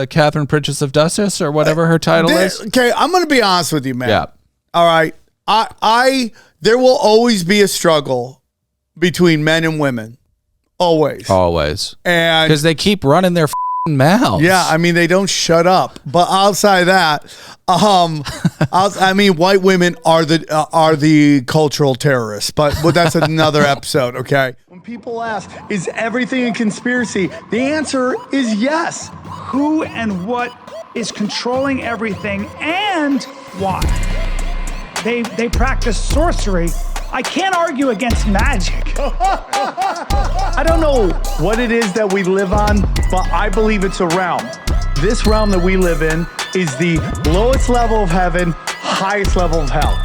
Catherine Princess of Dustus or whatever her title is. Okay, I'm going to be honest with you, man. Yeah. All right. There will always be a struggle between men and women. Always. And because they keep running their mouths. Yeah, I mean, they don't shut up. But outside of that, white women are the cultural terrorists. But that's another episode, okay? When people ask, is everything a conspiracy? The answer is yes. Who and what is controlling everything and why? They practice sorcery. I can't argue against magic. I don't know what it is that we live on, but I believe it's a realm. This realm that we live in is the lowest level of heaven, highest level of hell.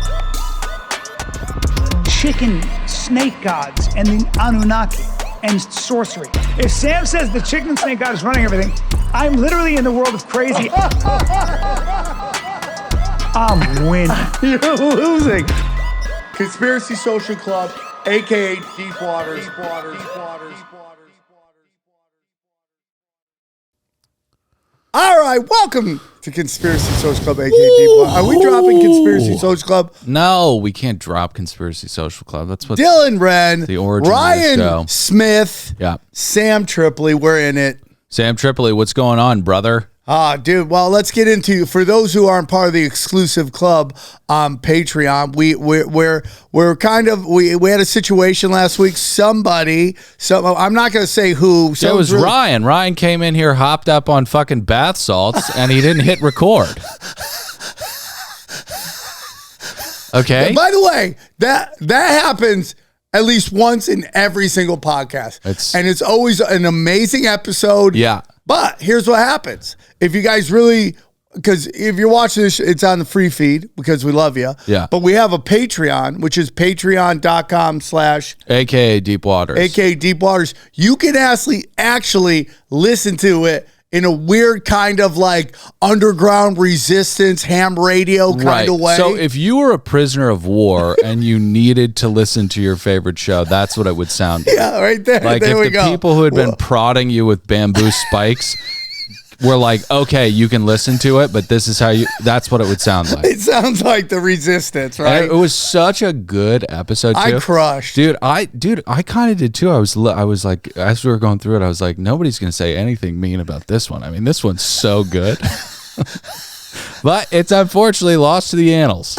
Chicken snake gods and the Anunnaki and sorcery. If Sam says the chicken and snake god is running everything, I'm literally in the world of crazy. I'm winning. You're losing. Conspiracy Social Club, a.k.a. Deep Waters. All right, welcome to Conspiracy Social Club, a.k.a. Deep Waters. Are we dropping Conspiracy Social Club? No, we can't drop Conspiracy Social Club. That's what Dylan Wren, the origin Ryan of the show. Smith, Yeah. Sam Tripoli, we're in it. Sam Tripoli, what's going on, brother? Dude, well, let's get into, for those who aren't part of the exclusive club on Patreon, we had a situation last week. I'm not going to say who. It was really, Ryan. Ryan came in here, hopped up on fucking bath salts, and he didn't hit record. Okay. By the way, that happens at least once in every single podcast. And it's always an amazing episode. Yeah. But here's what happens. If you guys really, because if you're watching this, it's on the free feed because we love you. Yeah. But we have a Patreon, which is patreon.com/ a.k.a. Deep Waters. a.k.a. Deep Waters. You can actually listen to it in a weird kind of like underground resistance ham radio kind of way. So if you were a prisoner of war and you needed to listen to your favorite show, that's what it would sound like. Yeah, right there. Like there if we the go. people who had been prodding you with bamboo spikes were like, okay, you can listen to it, but this is how that's what it would sound like. It sounds like the resistance, right? And it was such a good episode too. I crushed. Dude, I kind of did too. I was like, as we were going through it, I was like, nobody's going to say anything mean about this one. I mean, this one's so good. But it's unfortunately lost to the annals.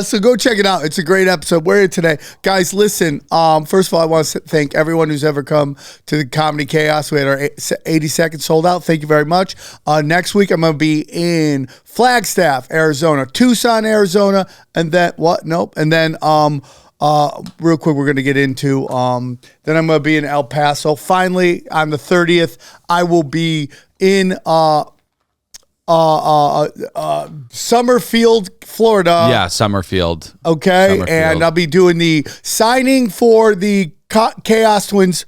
So go check it out. It's a great episode. We're here today. Guys, listen, first of all, I want to thank everyone who's ever come to the Comedy Chaos. We had our 80 seconds sold out. Thank you very much. Next week, I'm going to be in Flagstaff, Arizona, Tucson, Arizona, and then, And then, real quick, we're going to get into, then I'm going to be in El Paso. Finally, on the 30th, I will be in, Summerfield, Florida. Yeah, Summerfield. Okay, and I'll be doing the signing for the Chaos Twins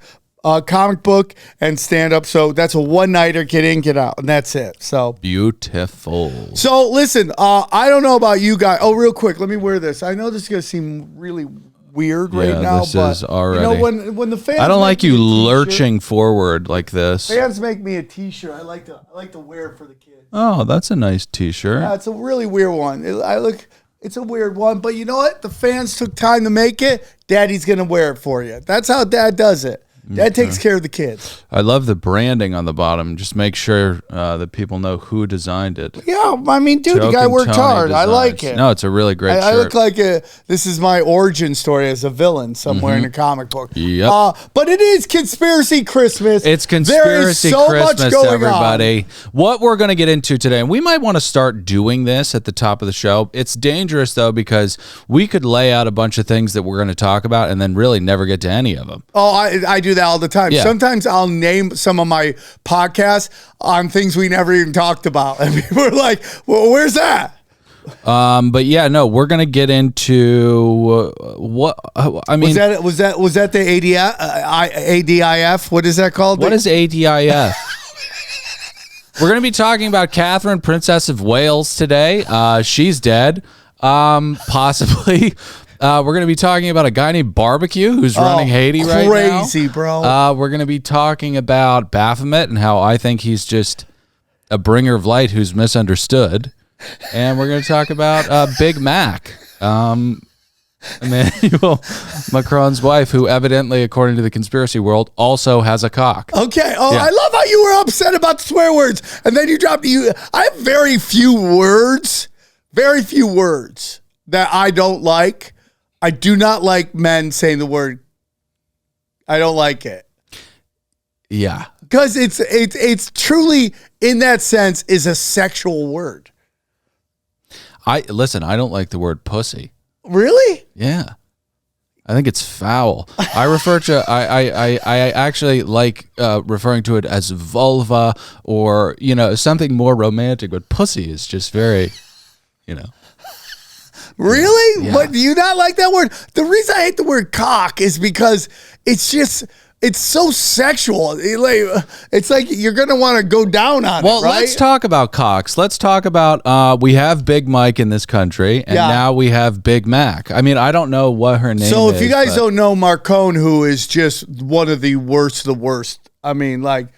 comic book and stand up. So that's a one-nighter, get in, get out, and that's it. So beautiful. So listen, I don't know about you guys. Oh, real quick, let me wear this. I know this is gonna seem really weird right now, this but is already, you know, when the fans, I don't like you lurching forward like this. Fans make me a T-shirt. I like to wear it for the kids. Oh, that's a nice T-shirt. Yeah, it's a really weird one. It's a weird one, but you know what? The fans took time to make it. Daddy's gonna wear it for you. That's how Dad does it. Dad takes care of the kids. I love the branding on the bottom. Just make sure that people know who designed it. Yeah, I mean, dude, the guy worked hard. I like it. No, it's a really great shirt. I look like this is my origin story as a villain somewhere in a comic book. Yep. But it is Conspiracy Christmas. It's Conspiracy Christmas, everybody. On. What we're going to get into today, and we might want to start doing this at the top of the show. It's dangerous, though, because we could lay out a bunch of things that we're going to talk about and then really never get to any of them. Oh, I do that all the time. Yeah. Sometimes I'll name some of my podcasts on things we never even talked about. And people are like, well, where's that? But yeah, no, we're going to get into what, I mean. Was that the ADIF? What is that called? What is ADIF? We're going to be talking about Catherine, Princess of Wales today. She's dead. Possibly. We're going to be talking about a guy named Barbecue who's running Haiti right now. Crazy, bro. We're going to be talking about Baphomet and how I think he's just a bringer of light who's misunderstood. And we're going to talk about Big Mac. Emmanuel Macron's wife, who evidently, according to the conspiracy world, also has a cock. Okay. Oh, Yeah. I love how you were upset about the swear words, and then you dropped you. I have very few words that I don't like. I do not like men saying the word. I don't like it Yeah. because it's truly, in that sense, is a sexual word. I don't like the word pussy. Really? Yeah. I think it's foul. I actually like referring to it as vulva or, something more romantic, but pussy is just very, Really? Yeah. But do you not like that word? The reason I hate the word cock is because it's so sexual. It's like you're going to want to go down on it, right? Let's talk about cocks. Let's talk about, we have Big Mike in this country, and now we have Big Mac. I mean, I don't know what her name is. So if you guys don't know Macron, who is just one of the worst of the worst, I mean, like,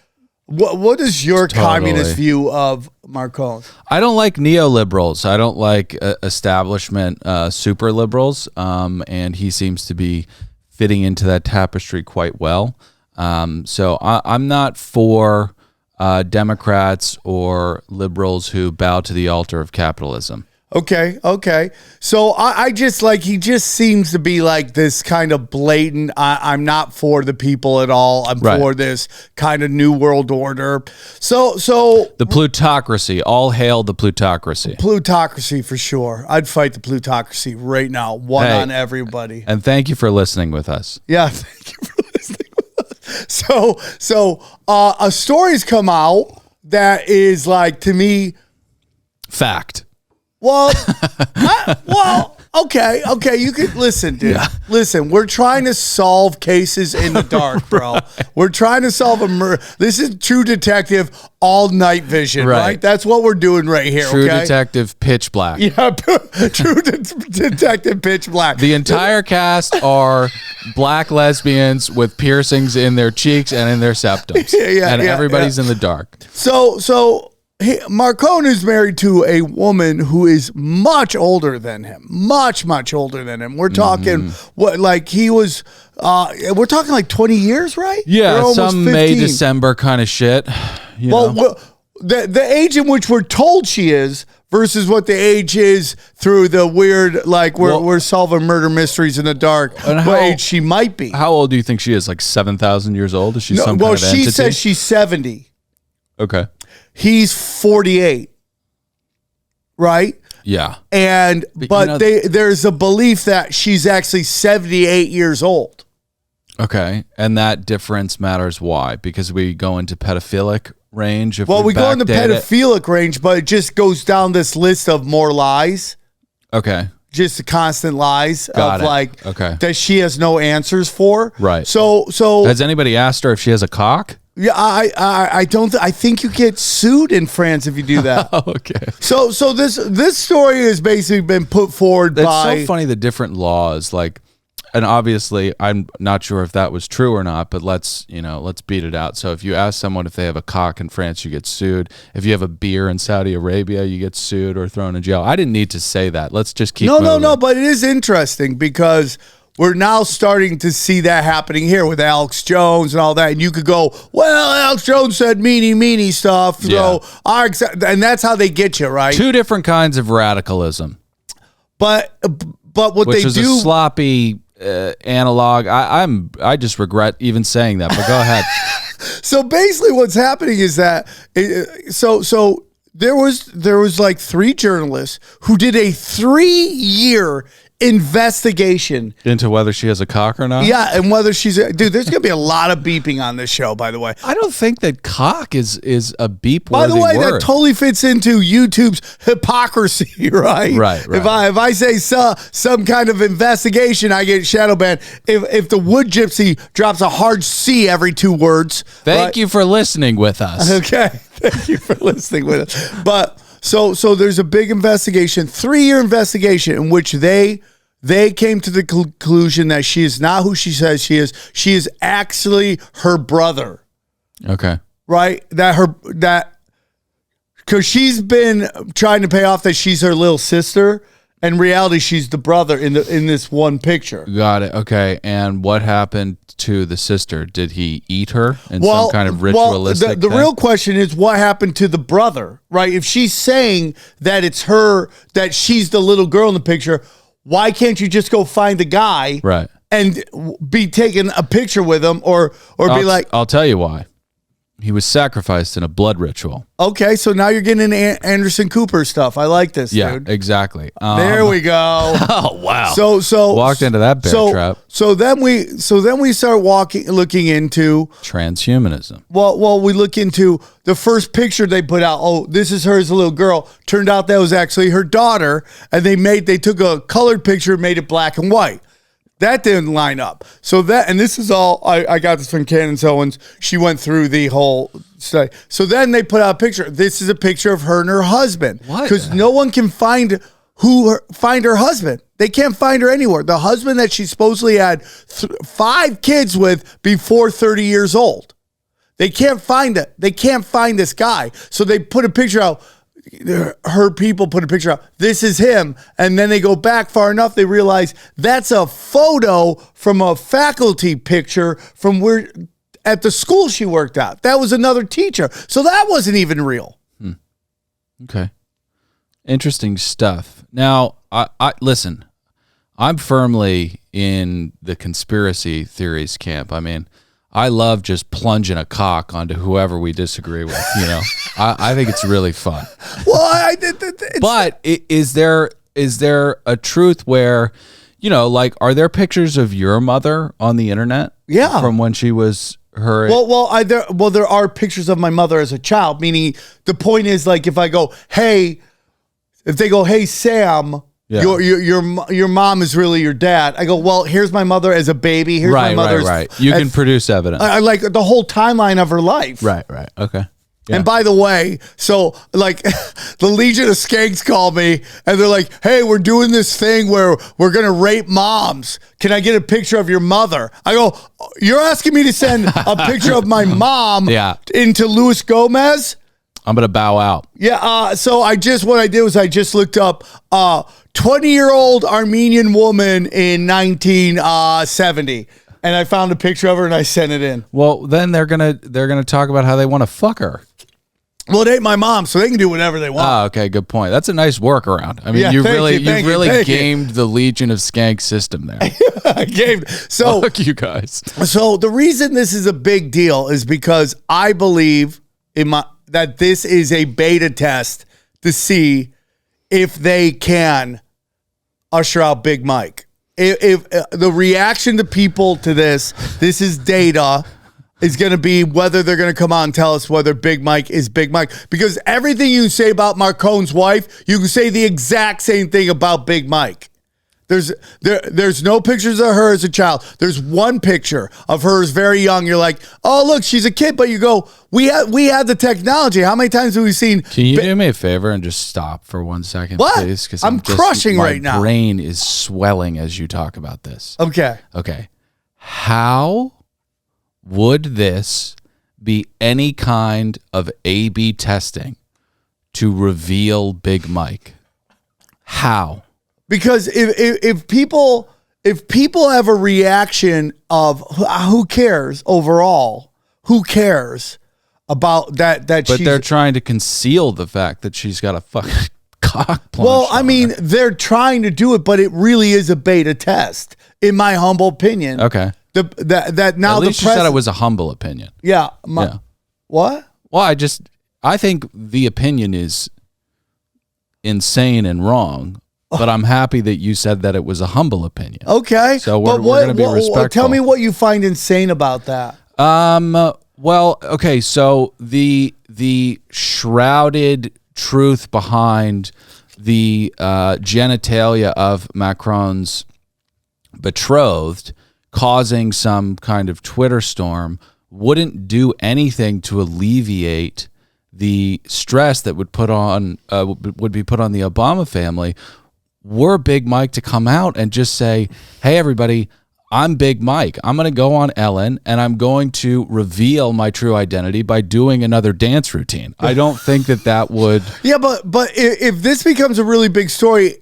what is your communist view of Macron? I don't like neoliberals. I don't like establishment super liberals, and he seems to be fitting into that tapestry quite well. So I'm not for Democrats or liberals who bow to the altar of capitalism. Okay. So I just like, he just seems to be like this kind of blatant, I'm not for the people at all. I'm for this kind of new world order. So the plutocracy, all hail the plutocracy. Plutocracy for sure. I'd fight the plutocracy right now. One on everybody. And thank you for listening with us. Yeah, thank you for listening with us. So a story's come out that is like, to me, fact. Well, okay. You could listen, dude. Yeah. Listen, we're trying to solve cases in the dark, bro. We're trying to solve a murder. This is True Detective all night vision, right? That's what we're doing right here. True Detective Pitch Black. Yeah, True Detective Pitch Black. The entire cast are black lesbians with piercings in their cheeks and in their septums. Everybody's in the dark. So. Macron is married to a woman who is much older than him. Much older than him. We're talking he was we're talking like 20 years, right? Yeah, some 15. May, December kind of shit. The age in which we're told she is versus what the age is through the weird, like we're solving murder mysteries in the dark. And what age she might be. How old do you think she is? Like 7,000 years old? Is she some kind of entity? She says she's 70. Okay. He's 48, right? Yeah. But there's a belief that she's actually 78 years old. Okay. And that difference matters why? Because we go into pedophilic range? We go into pedophilic range, but it just goes down this list of more lies. Okay. Just the constant lies that she has no answers for. Right. So has anybody asked her if she has a cock? Yeah, I don't. I think you get sued in France if you do that. Okay. So this story has basically been put forward by. It's so funny, the different laws, and obviously I'm not sure if that was true or not, but let's beat it out. So if you ask someone if they have a cock in France, you get sued. If you have a beer in Saudi Arabia, you get sued or thrown in jail. I didn't need to say that. Let's just keep moving. No, but it is interesting because we're now starting to see that happening here with Alex Jones and all that. And you could go, well, Alex Jones said meanie stuff. So and that's how they get you, right? Two different kinds of radicalism. But what which they is do, a sloppy analog. I just regret even saying that, but go ahead. So basically what's happening is that, so there was like 3 journalists who did a 3-year investigation into whether she has a cock or not. Yeah, and whether she's dude. There's gonna be a lot of beeping on this show, by the way. I don't think that cock is a beep. By the way, word. that totally fits into YouTube's hypocrisy, right? Right. If I say some kind of investigation, I get shadow banned. If the wood gypsy drops a hard C every 2 words. Thank you for listening with us. Okay, thank you for listening with us. But so there's a big investigation, 3-year investigation in which they came to the conclusion that she is not who she says she is. She is actually her brother. Okay. Right? That because she's been trying to pay off that she's her little sister. In reality, she's the brother in this one picture. Got it. Okay. And what happened to the sister? Did he eat her in some kind of ritualistic Well, the real question is what happened to the brother, right? If she's saying that it's her, that she's the little girl in the picture, why can't you just go find the guy, right, and be taking a picture with him, or be like, I'll tell you why. He was sacrificed in a blood ritual. Okay, so now you're getting into Anderson Cooper stuff. I like this, dude. Exactly. There we go. Oh wow. So walked into that bear trap. So then we start looking into transhumanism. Well, we look into the first picture they put out. Oh, this is her as a little girl. Turned out that was actually her daughter, and they took a colored picture and made it black and white. That didn't line up. So this is all, I got this from Candace Owens. She went through the whole study. So then they put out a picture. This is a picture of her and her husband. What? Because no one can find her husband. They can't find her anywhere. The husband that she supposedly had 5 kids with before 30 years old. They can't find it. They can't find this guy. So they put a picture out. Her people put a picture out. This is him. And then they go back far enough. They realize that's a photo from a faculty picture from where at the school she worked at. That was another teacher. So that wasn't even real. Okay. Interesting stuff. Now, I listen, I'm firmly in the conspiracy theories camp. I mean, I love just plunging a cock onto whoever we disagree with. You know, I think it's really fun. Well, but is there a truth where, you know, like, are there pictures of your mother on the internet? Yeah, from when she was her. There are pictures of my mother as a child. Meaning, the point is, like, if I go, hey, if they go, hey, Sam. Yeah. Your mom is really your dad. I go, well, here's my mother as a baby. Here's my mother's. Right. You can produce evidence. I like the whole timeline of her life. Right. Okay. Yeah. And by the way, so like the Legion of Skanks called me and they're like, hey, we're doing this thing where we're going to rape moms. Can I get a picture of your mother? I go, you're asking me to send a picture of my mom into Luis Gomez? I'm going to bow out. Yeah. So what I did was I just looked up 20-year-old Armenian woman in 1970. And I found a picture of her and I sent it in. Well, then they're gonna talk about how they want to fuck her. Well, it ain't my mom, so they can do whatever they want. Oh, okay, good point. That's a nice workaround. I mean, you really gamed the Legion of Skank system there. I gamed. So fuck you guys. So the reason this is a big deal is because I believe that this is a beta test to see if they can usher out Big Mike. If the reaction to people to this is data, is going to be whether they're going to come out and tell us whether Big Mike is Big Mike. Because everything you say about Macron's wife, you can say the exact same thing about Big Mike. There's no pictures of her as a child. There's one picture of her as very young. You're like, oh, look, she's a kid. But you go, we have the technology. How many times have we seen? Can you do me a favor and just stop for 1 second, what? please? Because I'm crushing right now. My brain is swelling as you talk about this. Okay. How would this be any kind of A/B testing to reveal Big Mike? How? Because if people have a reaction of who cares overall, who cares about that? But they're trying to conceal the fact that she's got a fucking cock. Well, I mean, they're trying to do it, but it really is a beta test, in my humble opinion. Okay. That now at least you said it was a humble opinion. Yeah. What? Well, I think the opinion is insane and wrong. But I'm happy that you said that it was a humble opinion. Okay. So we're going to be respectful. Tell me what you find insane about that. Well, okay. So the shrouded truth behind the genitalia of Macron's betrothed causing some kind of Twitter storm wouldn't do anything to alleviate the stress that would be put on the Obama family. Were Big Mike to come out and just say, hey, everybody, I'm Big Mike. I'm going to go on Ellen and I'm going to reveal my true identity by doing another dance routine. I don't think that would. Yeah, but if this becomes a really big story,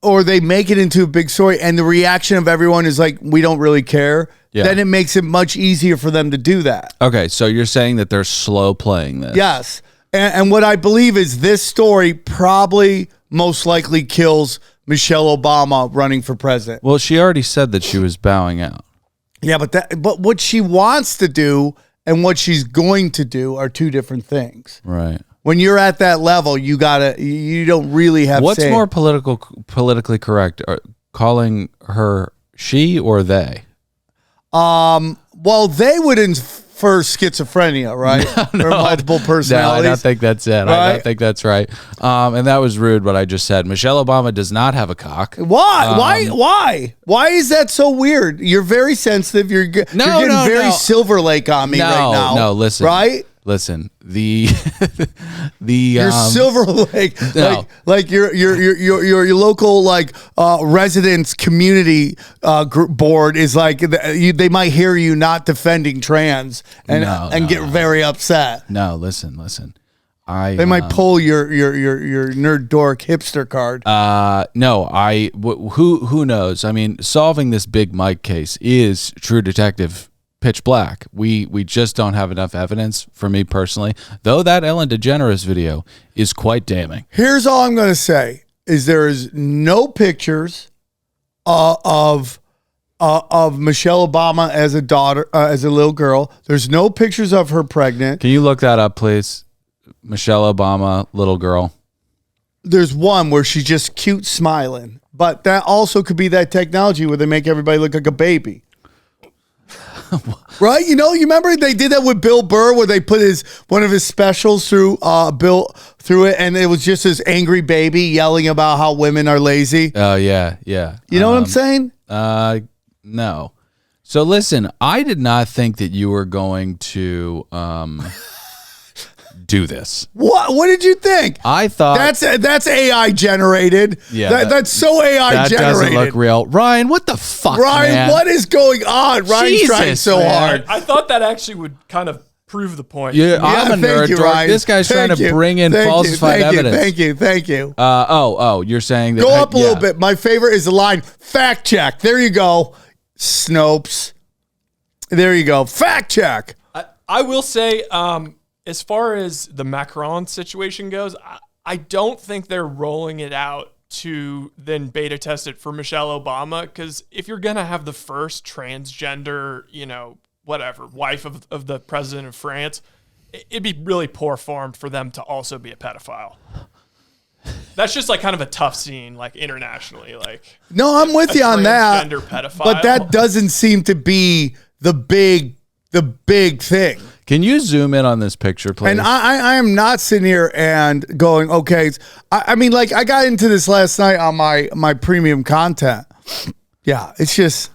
or they make it into a big story and the reaction of everyone is like, we don't really care, then it makes it much easier for them to do that. Okay, so you're saying that they're slow playing this. Yes. And what I believe is this story probably most likely kills Michelle Obama running for president. Well, she already said that she was bowing out. Yeah, but what she wants to do and what she's going to do are two different things. Right. When you're at that level, you don't really have. What's more politically correct? Calling her she or they? Well, they would infer schizophrenia, right? Or multiple personalities. No, I don't think that's it. Right? I don't think that's right. And that was rude what I just said. Michelle Obama does not have a cock. Why? Why is that so weird? You're very sensitive. You're getting very Silver Lake on me right now. No, listen. Right? Listen, your Silver Lake, like your local residents community board is like they might hear you not defending trans and get very upset. No, listen. They might pull your nerd dork hipster card. Who knows? I mean, solving this Big Mike case is True Detective pitch black. We just don't have enough evidence, for me personally, though that Ellen DeGeneres video is quite damning. Here's all I'm going to say is there is no pictures of Michelle Obama as a daughter, as a little girl. There's no pictures of her pregnant. Can you look that up, please? Michelle Obama, little girl. There's one where she's just cute smiling, but that also could be that technology where they make everybody look like a baby. Right? You remember they did that with Bill Burr where they put one of his specials through it, and it was just this angry baby yelling about how women are lazy. Oh yeah. You know what I'm saying? No. So listen, I did not think that you were going to do this. What did you think? I thought that's AI generated. Yeah, that's so AI generated. That doesn't look real. Ryan, what the fuck, Ryan, man? what is going on? Ryan's trying so hard. I thought that actually would kind of prove the point. Yeah, I'm a nerd. You, Ryan. This guy's trying to bring in falsified evidence. Thank you. You're saying that. Go up a little bit. My favorite is the line, fact check. There you go. Snopes. There you go. Fact check. I will say, as far as the Macron situation goes, I don't think they're rolling it out to then beta test it for Michelle Obama, because if you're going to have the first transgender, wife of the president of France, it'd be really poor form for them to also be a pedophile. That's just kind of a tough scene, internationally. No, I'm with you on that. Pedophile. But that doesn't seem to be the big thing. Can you zoom in on this picture, please? And I am not sitting here and going, okay. I mean, I got into this last night on my premium content. Yeah, it's just.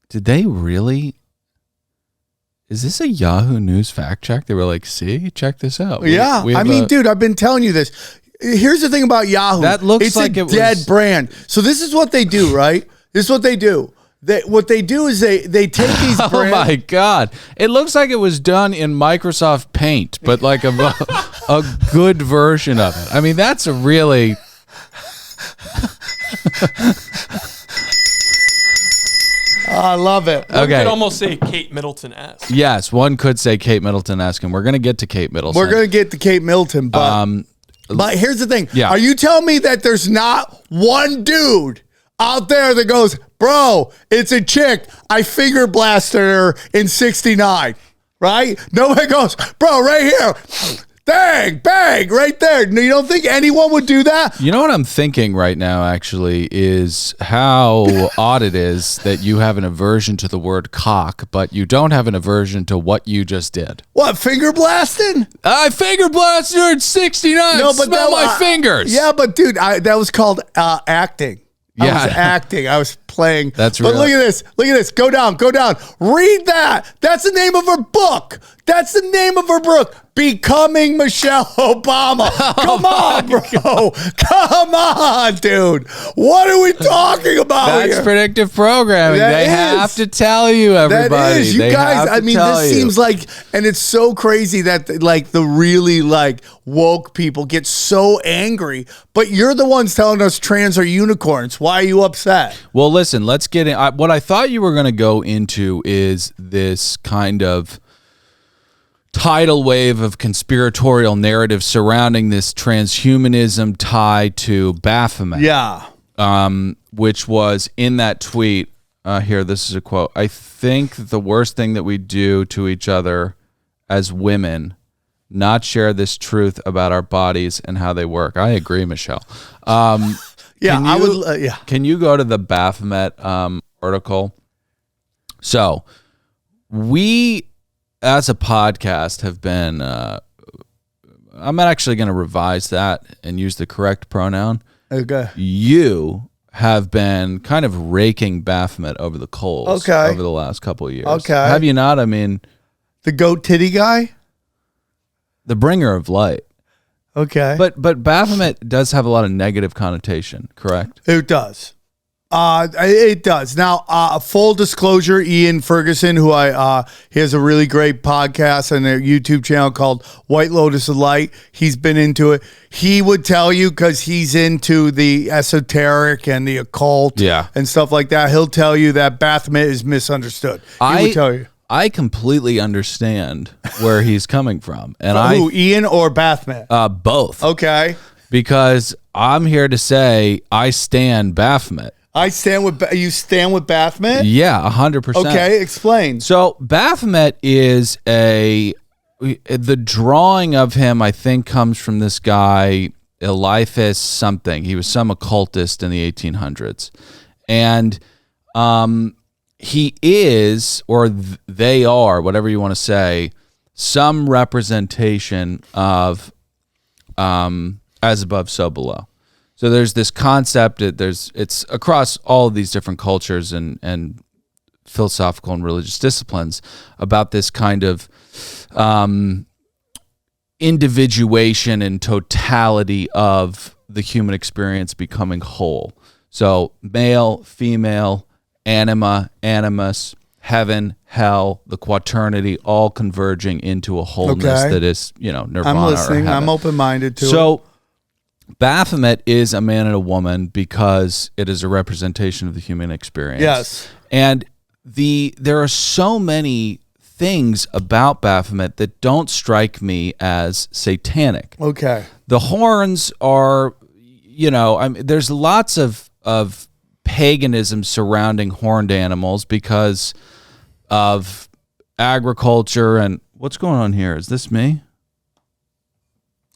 Did they really? Is this a Yahoo News fact check? They were like, see, check this out. Yeah. Dude, I've been telling you this. Here's the thing about Yahoo. That looks it's like a dead brand. So this is what they do, right? This is what they do. What they do is they take these brands. Oh my God. It looks like it was done in Microsoft Paint, but a good version of it. I mean, that's a really... I love it. One could almost say Kate Middleton-esque. Yes, one could say Kate Middleton-esque, and we're going to get to Kate Middleton. We're going to get to Kate Middleton, but here's the thing. Yeah. Are you telling me that there's not one dude out there that goes, bro, it's a chick, I finger blasted her in 69, right? Nobody goes, bro, right here, bang, right there. You don't think anyone would do that? You know what I'm thinking right now, actually, is how odd it is that you have an aversion to the word cock, but you don't have an aversion to what you just did. What, finger blasting? I finger blasted her in 69. No, but smell my fingers. Yeah, but dude, that was called acting. I was acting. I was playing. That's But real. look at this. Look at this. Go down. Go down. Read that. That's the name of her book. That's the name of her book. Becoming Michelle Obama. Come on, bro. Come on, dude. What are we talking about That's here? predictive programming. That They is. have to tell you, everybody. That is, you They guys. have to I mean, tell this you. seems like, and it's so crazy that like the really like woke people get so angry. But you're the ones telling us trans are unicorns. Why are you upset? Well, listen, let's get in. What I thought you were going to go into is this kind of tidal wave of conspiratorial narrative surrounding this transhumanism tied to Baphomet. Yeah. Which was in that tweet. Here, this is a quote. I think the worst thing that we do to each other as women, not share this truth about our bodies and how they work. I agree, Michelle. Yeah, I would. Yeah. Can you go to the Baphomet article? So we, as a podcast, have been. I'm actually going to revise that and use the correct pronoun. Okay. You have been kind of raking Baphomet over the coals over the last couple of years. Okay. Have you not? I mean, The goat titty guy. the bringer of light. Okay. But Baphomet does have a lot of negative connotation, correct? It does. It does. Now, full disclosure, Ian Ferguson, who he has a really great podcast and a YouTube channel called White Lotus of Light. He's been into it. He would tell you, because he's into the esoteric and the occult and stuff like that. He'll tell you that Baphomet is misunderstood. He would tell you. I completely understand where he's coming from. And Who, Ian or Baphomet? Both. Okay. Because I'm here to say I stand Baphomet. You stand with Baphomet? Yeah, 100%. Okay, explain. So Baphomet is the drawing of him, I think, comes from this guy, Eliphas something. He was some occultist in the 1800s. And he is, or they are, whatever you want to say, some representation of as above, so below. So there's this concept it's across all of these different cultures and philosophical and religious disciplines about this kind of individuation and totality of the human experience becoming whole. So male, female, anima, animus, heaven, hell, the quaternity, all converging into a wholeness that is, nirvana. I'm listening. Or heaven. I'm open-minded to it. So Baphomet is a man and a woman because it is a representation of the human experience. Yes. And there are so many things about Baphomet that don't strike me as satanic. Okay. The horns are, there's lots of paganism surrounding horned animals because of agriculture and what's going on here? Is this me?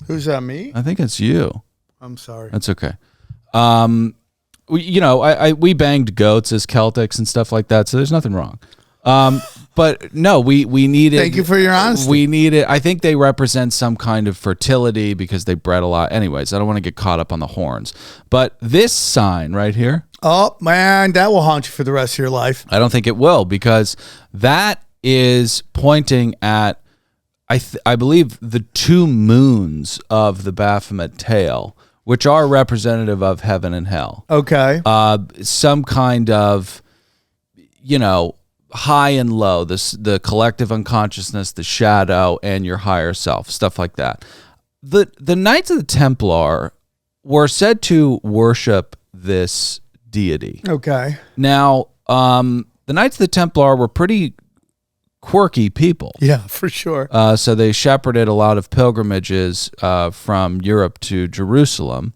Who's that, me? I think it's you. I'm sorry. That's okay. We banged goats as Celtics and stuff like that, so there's nothing wrong. But no, we needed. Thank you for your honesty. We needed. I think they represent some kind of fertility because they bred a lot. Anyways, I don't want to get caught up on the horns. But this sign right here. Oh man, that will haunt you for the rest of your life. I don't think it will, because that is pointing at, I believe, the two moons of the Baphomet tail, which are representative of heaven and hell. Okay. Some kind of, high and low, the collective unconsciousness, the shadow, and your higher self, stuff like that. The Knights of the Templar were said to worship this deity. Okay. Now, the Knights of the Templar were pretty quirky people. Yeah, for sure. So they shepherded a lot of pilgrimages from Europe to Jerusalem.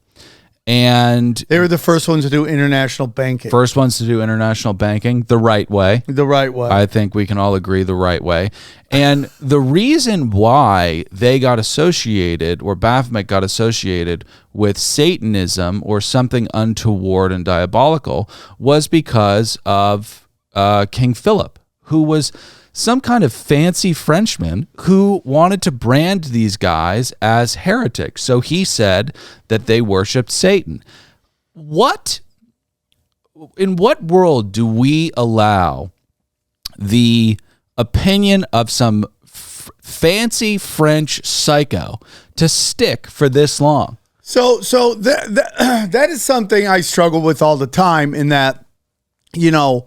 And they were the first ones to do international banking. First ones to do international banking the right way. The right way. I think we can all agree the right way. And the reason why they got associated, or Baphomet got associated with Satanism or something untoward and diabolical, was because of King Philip, who was some kind of fancy Frenchman who wanted to brand these guys as heretics. So he said that they worshiped Satan. What in what world do we allow the opinion of some fancy French psycho to stick for this long? So that is something I struggle with all the time, in that, you know,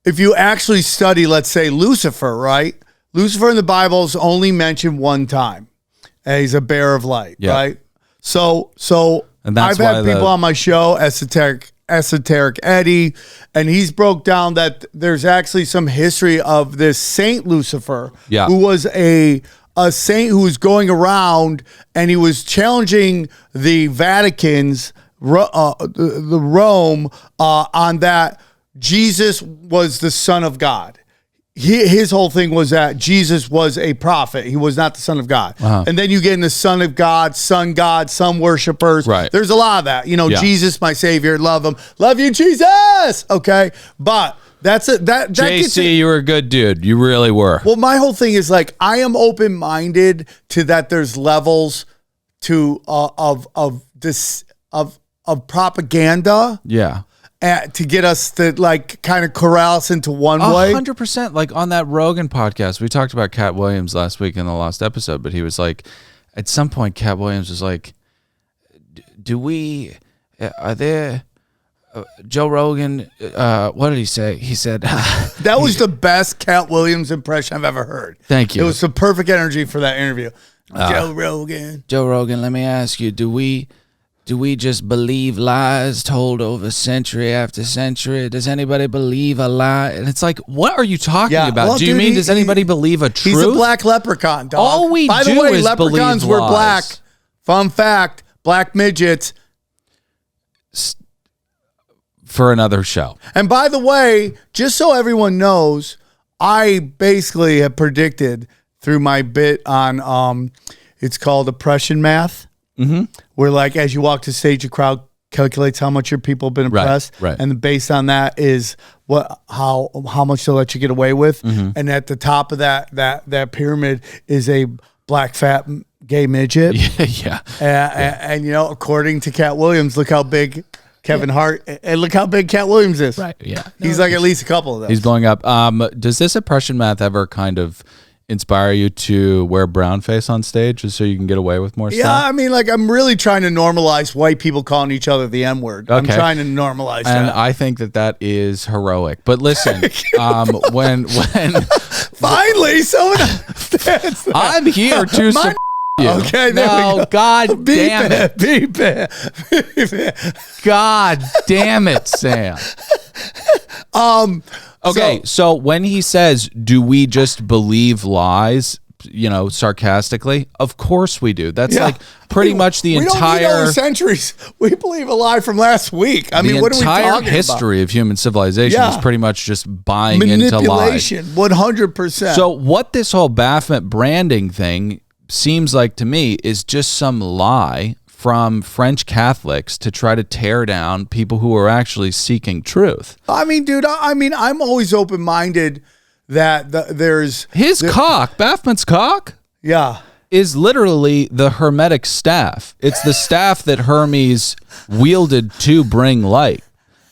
if you actually study, let's say, Lucifer, right? Lucifer in the Bible is only mentioned one time. And he's a bearer of light, right? So and that's I've had people on my show, Esoteric Eddie, and he's broke down that there's actually some history of this Saint Lucifer, who was a saint who was going around and he was challenging the Vatican's the Rome on that Jesus was the Son of God. His whole thing was that Jesus was a prophet. He was not the Son of God. And then you get in the Son of God, Son worshipers. Right. There's a lot of that. You know, Jesus, my Savior, love him. Love you, Jesus. Okay. But that's it. That JC, you were a good dude. You really were. Well, my whole thing is like, I am open-minded to that. There's levels to of propaganda. Yeah. To get us to like kind of corral us into one way. 100%. Like on that Rogan podcast, we talked about Cat Williams last week in the last episode, but he was like, at some point, Cat Williams was like, are there, Joe Rogan, what did he say? He said, that was the best Cat Williams impression I've ever heard. Thank you. It was the perfect energy for that interview. Joe Rogan, let me ask you, do we just believe lies told over century after century? Does anybody believe a lie? And it's like, what are you talking about? Well, do you mean, does anybody believe a truth? He's a black leprechaun, dog. All we By do the way, is leprechauns believe were black. lies. Fun fact, black midgets. For another show. And by the way, just so everyone knows, I basically have predicted through my bit on, it's called oppression math. Mm-hmm. Where like as you walk to stage, the crowd calculates how much your people have been oppressed, right. And based on that is how much they'll let you get away with. Mm-hmm. And at the top of that pyramid is a black fat gay midget. Yeah. And you know, according to Cat Williams, look how big Kevin Hart and look how big Cat Williams is. Right. Yeah. He's like at least a couple of those. He's blowing up. Does this oppression math ever kind of inspire you to wear brown face on stage just so you can get away with more stuff? Yeah, I mean, like, I'm really trying to normalize white people calling each other the N-word. Okay. I'm trying to normalize that. And I think that is heroic. But listen, when finally someone I'm here to support you. Okay, there we go. God damn it. Beep it. God damn it, Sam. Okay, so when he says, do we just believe lies, you know, sarcastically? Of course we do. That's like pretty much the entire... We don't need centuries. We believe a lie from last week. I mean, what are we talking about? The entire history of human civilization is pretty much just buying into lies. Manipulation, 100%. So what this whole Baphomet branding thing seems like to me is just some lie from French Catholics to try to tear down people who are actually seeking truth. I mean, dude, I'm always open-minded that there's... cock, Baphomet's cock, is literally the Hermetic staff. It's the staff that Hermes wielded to bring light.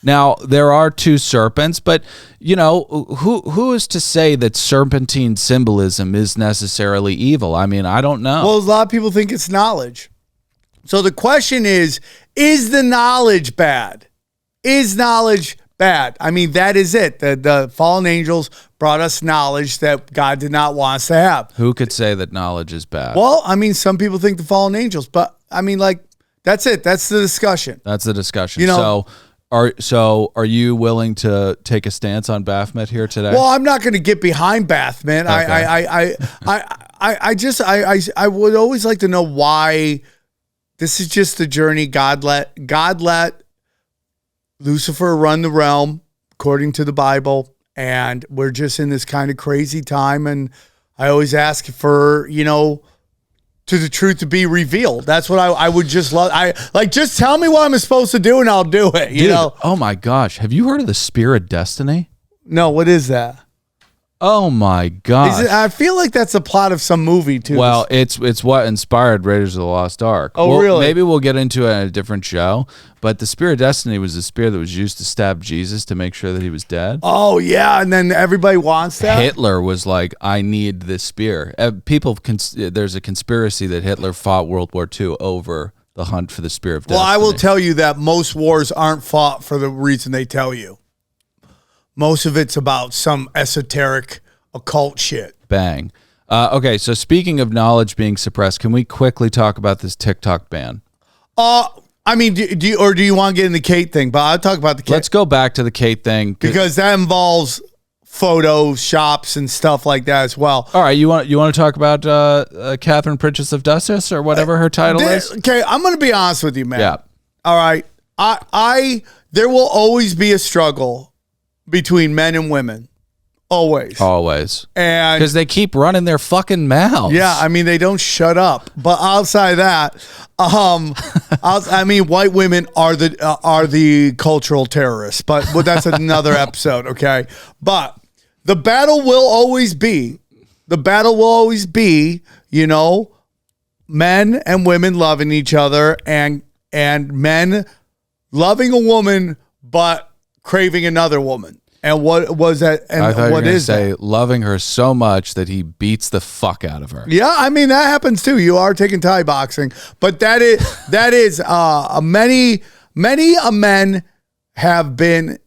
Now, there are two serpents, but, you know, who is to say that serpentine symbolism is necessarily evil? I mean, I don't know. Well, a lot of people think it's knowledge. So the question is the knowledge bad? Is knowledge bad? I mean, that is it. The fallen angels brought us knowledge that God did not want us to have. Who could say that knowledge is bad? Well, I mean, some people think the fallen angels, but I mean, like, that's it. That's the discussion. That's the discussion. You know, are you willing to take a stance on Baphomet here today? Well, I'm not going to get behind Baphomet. Okay. I would always like to know why. This is just the journey God let Lucifer run the realm according to the Bible, and we're just in this kind of crazy time. And I always ask for, you know, to the truth to be revealed. That's what I would just love. Just tell me what I'm supposed to do and I'll do it. You know? Oh my gosh, have you heard of the Spear of Destiny? No, what is that? Oh my god! I feel like that's the plot of some movie too. Well, it's what inspired Raiders of the Lost Ark. Oh, really? Maybe we'll get into it in a different show. But the Spear of Destiny was the spear that was used to stab Jesus to make sure that he was dead. Oh yeah, and then everybody wants that. Hitler was like, "I need this spear." There's a conspiracy that Hitler fought World War II over the hunt for the Spear of Destiny. Well, I will tell you that most wars aren't fought for the reason they tell you. Most of it's about some esoteric occult shit. Bang. Okay, so speaking of knowledge being suppressed, can we quickly talk about this TikTok ban? I mean, do you want to get in the Kate thing? But I'll talk about the Kate. Let's go back to the Kate thing because that involves photo shops and stuff like that as well. All right, you want to talk about Catherine, Princess of Dustis, or whatever her title is? Okay, I'm going to be honest with you, man. Yeah. All right. There will always be a struggle between men and women. Always. And because they keep running their fucking mouths. Yeah, I mean, they don't shut up. But outside that, I mean, white women are the cultural terrorists. But that's another episode, okay? But the battle will always be, you know, men and women loving each other and men loving a woman but craving another woman. And what was that? And I thought what you were is say that? loving her so much that he beats the fuck out of her. Yeah, I mean that happens too. You are taking Thai boxing, but that is many men have been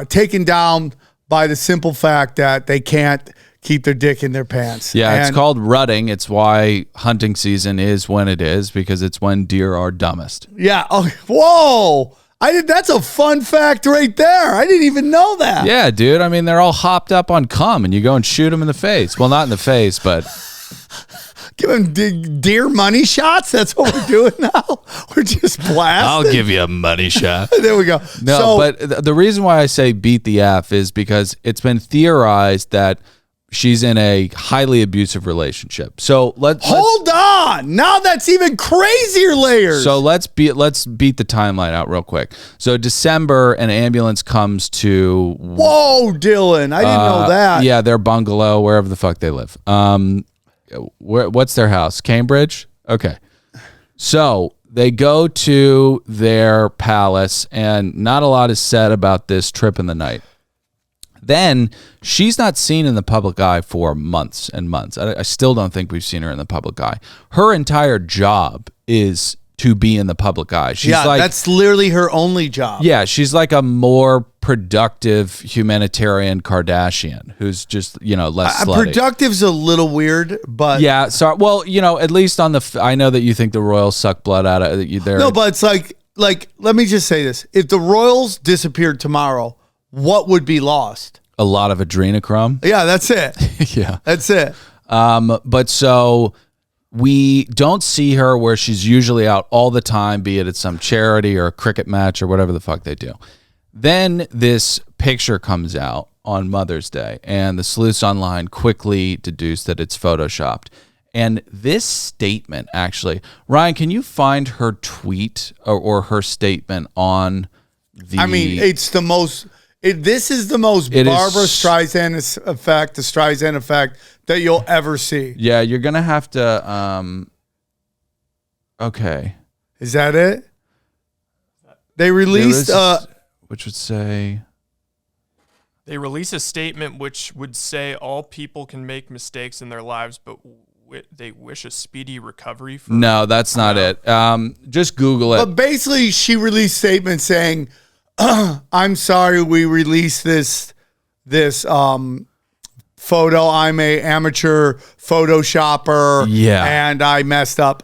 taken down by the simple fact that they can't keep their dick in their pants. Yeah, it's called rutting. It's why hunting season is when it is, because it's when deer are dumbest. Yeah. Oh, whoa. That's a fun fact right there. I didn't even know that. Yeah, dude. I mean, they're all hopped up on cum, and you go and shoot them in the face. Well, not in the face, but give them deer money shots. That's what we're doing now. We're just blasting. I'll give you a money shot. There we go. No, but the reason why I say beat the F is because it's been theorized that she's in a highly abusive relationship. So hold on. Now that's even crazier layers. So let's beat the timeline out real quick. So December, an ambulance comes to. Whoa, Dylan! I didn't know that. Yeah, their bungalow, wherever the fuck they live. What's their house? Cambridge. Okay. So they go to their palace, and not a lot is said about this trip in the night. Then she's not seen in the public eye for months and months. I still don't think we've seen her in the public eye. Her entire job is to be in the public eye. She's that's literally her only job. Yeah, she's like a more productive humanitarian Kardashian who's just, less slutty. Productive's a little weird, but yeah. So, well, at least on I know that you think the royals suck blood out of you. No, but it's like let me just say this: if the royals disappeared tomorrow, what would be lost? A lot of adrenochrome. Yeah, that's it. Yeah. That's it. But so we don't see her where she's usually out all the time, be it at some charity or a cricket match or whatever the fuck they do. Then this picture comes out on Mother's Day, and the sleuths online quickly deduce that it's photoshopped. And this statement, actually, Ryan, can you find her tweet or her statement on the... I mean, it's the most... this is the most Barbara Streisand effect, the Streisand effect that you'll ever see. Yeah, you're going to have to... okay. Is that it? They released... which would say... They release a statement which would say all people can make mistakes in their lives, but they wish a speedy recovery. No, that's not it. Just Google it. But basically, she released statements saying... I'm sorry we released this photo. I'm a amateur photoshopper. Yeah. And I messed up.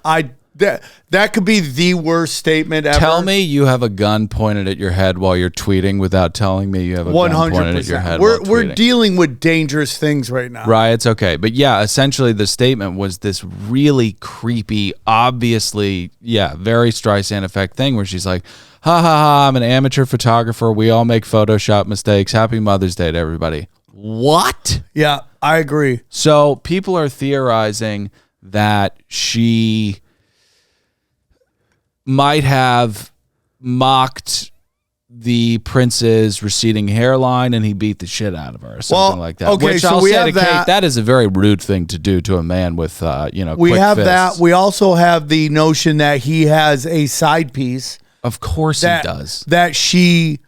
That could be the worst statement ever. Tell me you have a gun pointed at your head while you're tweeting without telling me you have a 100%. Gun pointed at your head. We're dealing with dangerous things right now. Right, it's okay. But yeah, essentially the statement was this really creepy, obviously, very Streisand effect thing where she's like, ha ha ha, I'm an amateur photographer. We all make Photoshop mistakes. Happy Mother's Day to everybody. What? Yeah, I agree. So people are theorizing that she might have mocked the prince's receding hairline and he beat the shit out of her or something like that. Okay, Which so I'll we say have to Kate, that is a very rude thing to do to a man with, We quick have fists. that. We also have the notion that he has a side piece. Of course he does. That she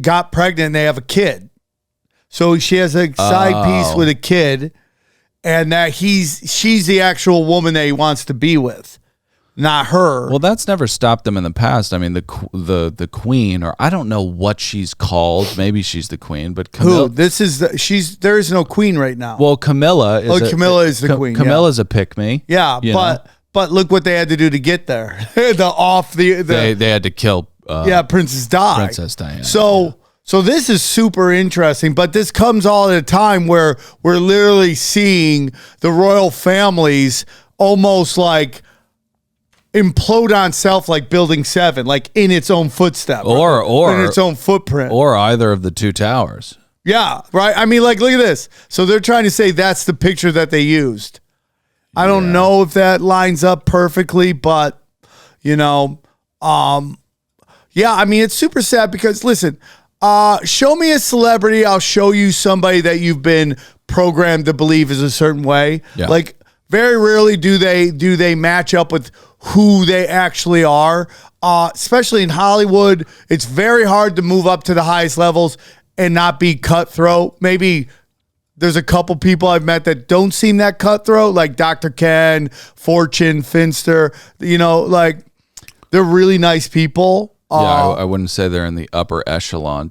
got pregnant and they have a kid. So she has a side piece with a kid, and that she's the actual woman that he wants to be with, not her. Well, that's never stopped them in the past. I mean, the queen, or I don't know what she's called. Maybe she's the queen, but Camilla. Who? There is no queen right now. Well, Camilla is. Camilla is the queen. Camilla's a pick-me. Yeah, but look what they had to do to get there. They had to kill. Princess Di. Princess Diana. So this is super interesting, but this comes all at a time where we're literally seeing the royal families almost like implode on self, like Building 7, like in its own footstep, or in its own footprint, or either of the two towers. Yeah, right. I mean, like, look at this. So they're trying to say that's the picture that they used. I don't know if that lines up perfectly, but I mean, it's super sad because listen. Show me a celebrity, I'll show you somebody that you've been programmed to believe is a certain way. Yeah. Like very rarely do they match up with who they actually are. Especially in Hollywood, it's very hard to move up to the highest levels and not be cutthroat. Maybe there's a couple people I've met that don't seem that cutthroat, like Dr. Ken, Fortune, Finster. Like they're really nice people. I wouldn't say they're in the upper echelon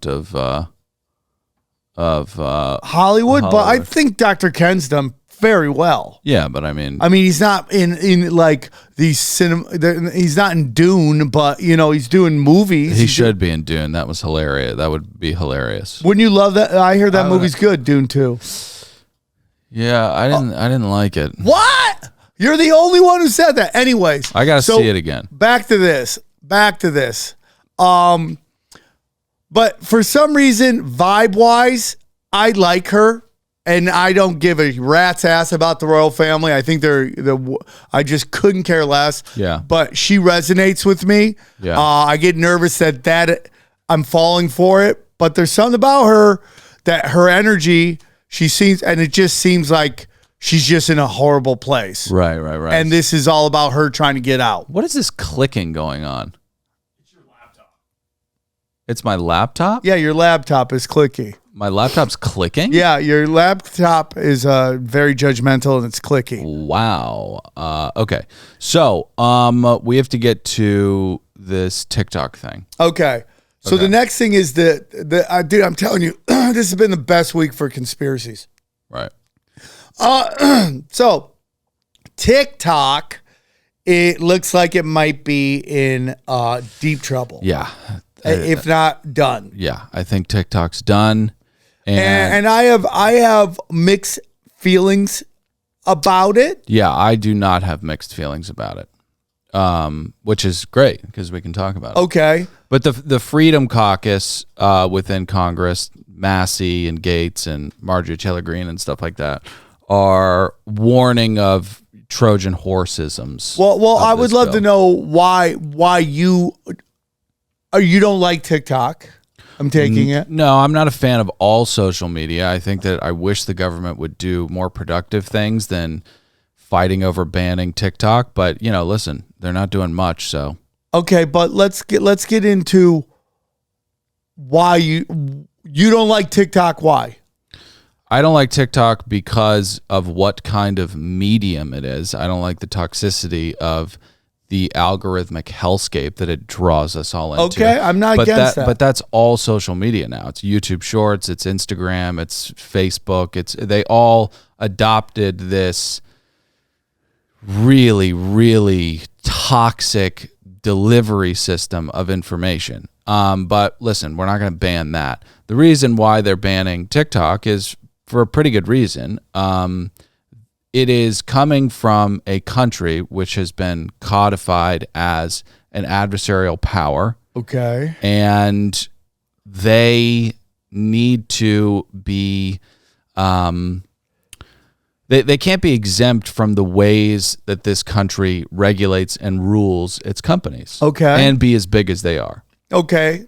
of Hollywood, but I think Dr. Ken's done very well. Yeah, but I mean, he's not in like these cinema. He's not in Dune, but he's doing movies. He should be in Dune. That was hilarious. That would be hilarious. Wouldn't you love that? I hear that movie's good. Dune 2. Yeah, I didn't like it. What? You're the only one who said that. Anyways, I gotta see it again. Back to this. But for some reason, vibe-wise, I like her, and I don't give a rat's ass about the royal family. I think I just couldn't care less. Yeah. But she resonates with me. Yeah. I get nervous that I'm falling for it, but there's something about her that her energy, it just seems like she's just in a horrible place. Right. And this is all about her trying to get out. What is this clicking going on? It's my laptop? Yeah, your laptop is clicky. My laptop's clicking? Yeah, your laptop is very judgmental and it's clicky. Wow. Okay. So, we have to get to this TikTok thing. Okay. So the next thing is dude, I'm telling you, this has been the best week for conspiracies. Right. So TikTok, it looks like it might be in deep trouble. Yeah. If not done. Yeah, I think TikTok's done. And I have mixed feelings about it. Yeah, I do not have mixed feelings about it, which is great because we can talk about it. Okay. But the Freedom Caucus within Congress, Massey and Gates and Marjorie Taylor Greene and stuff like that, are warning of Trojan horse-isms. Well, I would love to know why you don't like TikTok. I'm taking it. No, I'm not a fan of all social media. I think that I wish the government would do more productive things than fighting over banning TikTok. But listen, they're not doing much. So okay, but let's get into why you don't like TikTok. Why? I don't like TikTok because of what kind of medium it is. I don't like the toxicity of the algorithmic hellscape that it draws us all into. Okay, I'm not against that. But that's all social media now. It's YouTube Shorts, it's Instagram, it's Facebook. They all adopted this really, really toxic delivery system of information. But listen, we're not going to ban that. The reason why they're banning TikTok is for a pretty good reason. It is coming from a country which has been codified as an adversarial power. Okay. And they need to be, they can't be exempt from the ways that this country regulates and rules its companies. Okay. And be as big as they are. Okay.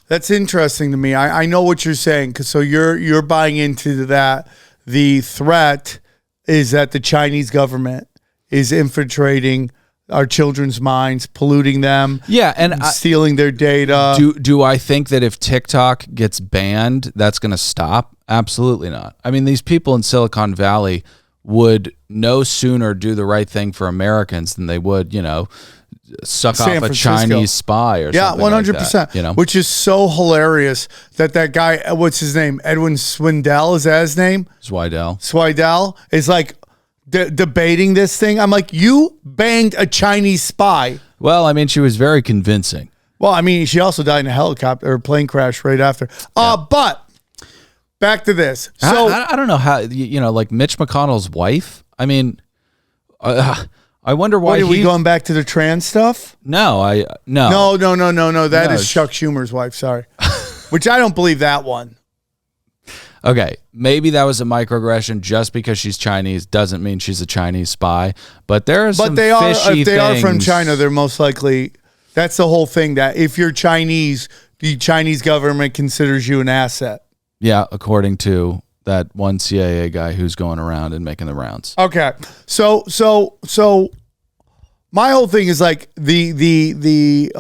That's interesting to me. I know what you're saying, because so you're buying into that. The threat is that the Chinese government is infiltrating our children's minds, polluting them, and stealing their data. Do I think that if TikTok gets banned, that's going to stop? Absolutely not. I mean, these people in Silicon Valley would no sooner do the right thing for Americans than they would, suck San off a Francisco. Chinese spy or something. 100%. Like that, Which is so hilarious that guy, what's his name? Edwin Swindell, is that his name? Swidell is like debating this thing. I'm like, you banged a Chinese spy. Well, I mean, she was very convincing. Well, I mean, she also died in a helicopter or plane crash right after. But back to this. So I don't know how, like Mitch McConnell's wife. I mean, I wonder why. Are we going back to the trans stuff? No. No. That is Chuck Schumer's wife. Sorry, which I don't believe that one. Okay, maybe that was a microaggression. Just because she's Chinese doesn't mean she's a Chinese spy. But there are some they are. fishy If they are from things. China, they're most likely. That's the whole thing. That if you're Chinese, the Chinese government considers you an asset. Yeah, according to that one CIA guy who's going around and making the rounds. Okay, so my whole thing is like the